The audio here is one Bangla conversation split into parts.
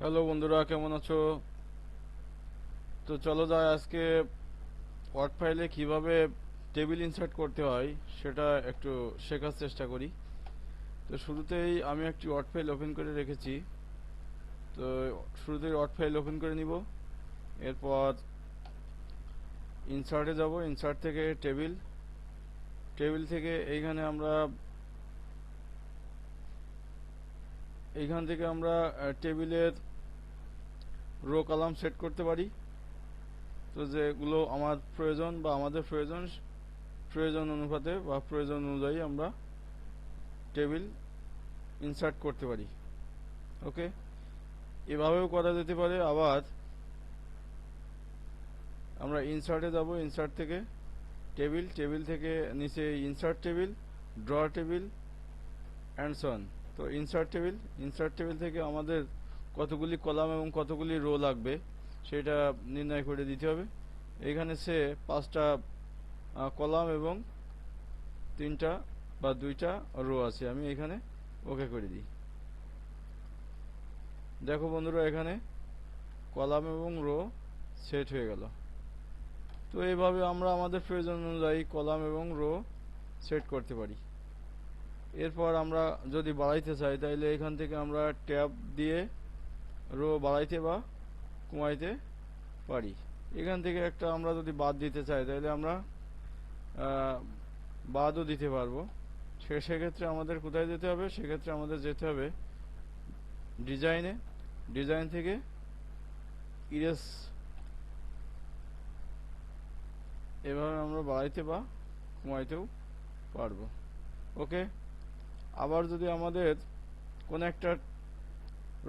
হ্যালো বন্ধুরা, কেমন আছো? তো চলো যাই আজকে ওয়ার্ড ফাইলে কিভাবে টেবিল ইনসার্ট করতে হয় সেটা একটু শেখার চেষ্টা করি। তো শুরুতেই আমি একটি ওয়ার্ড ফাইল ওপেন করে রেখেছি। তো শুরুতেই ওয়ার্ড ফাইল ওপেন করে নিব। এরপর ইনসার্টে যাব, ইনসার্ট থেকে টেবিল, টেবিল থেকে এইখান থেকে আমরা টেবিলের রো কলাম সেট করতে পারি। তো যেগুলো আমার প্রয়োজন বা আমাদের প্রয়োজন অনুপাতে বা প্রয়োজন অনুযায়ী আমরা টেবিল ইনসার্ট করতে পারি। ওকে, এভাবেও করা যেতে পারে। আবার আমরা ইনসার্টে যাব, ইনসার্ট থেকে টেবিল, টেবিল থেকে নিচে insert table, draw table and so on. তো ইনসার্ট টেবিল থেকে আমাদের কতগুলি কলাম এবং কতগুলি রো লাগবে সেটা নির্ণয় করে দিতে হবে। এখানে সে 5টা কলাম এবং 3টা বা 2টা রো আছে, আমি এখানে ওকে করে দিই। দেখো বন্ধুরা, এখানে কলাম এবং রো সেট হয়ে গেল। তো এইভাবে আমরা আমাদের প্রয়োজন অনুযায়ী কলাম এবং রো সেট করতে পারি। এরপর আমরা যদি বাড়াইতে চাই তাহলে এখান থেকে আমরা ট্যাব দিয়ে রো বাড়াইতে বা কমাইতে পারি। এখান থেকে একটা আমরা যদি বাদ দিতে চাই তাহলে আমরা বাদও দিতে পারবো। সেক্ষেত্রে আমাদের কোথায় যেতে হবে? সেক্ষেত্রে আমাদের যেতে হবে ডিজাইনে, ডিজাইন থেকে ইরেজ। এভাবে আমরা বাড়াইতে বা কমাইতেও পারবো। ওকে, আবার যদি আমাদের কোন একটা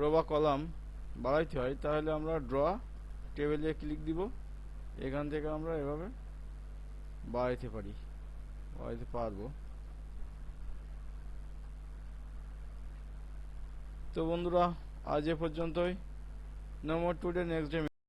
রো বা কলাম বাড়াইতে হয় তাহলে আমরা ড্র টেবিলে ক্লিক দিব। এখান থেকে আমরা এভাবে বাড়াইতে পারবো। তো বন্ধুরা, আজ এ পর্যন্তই। No more today, next day.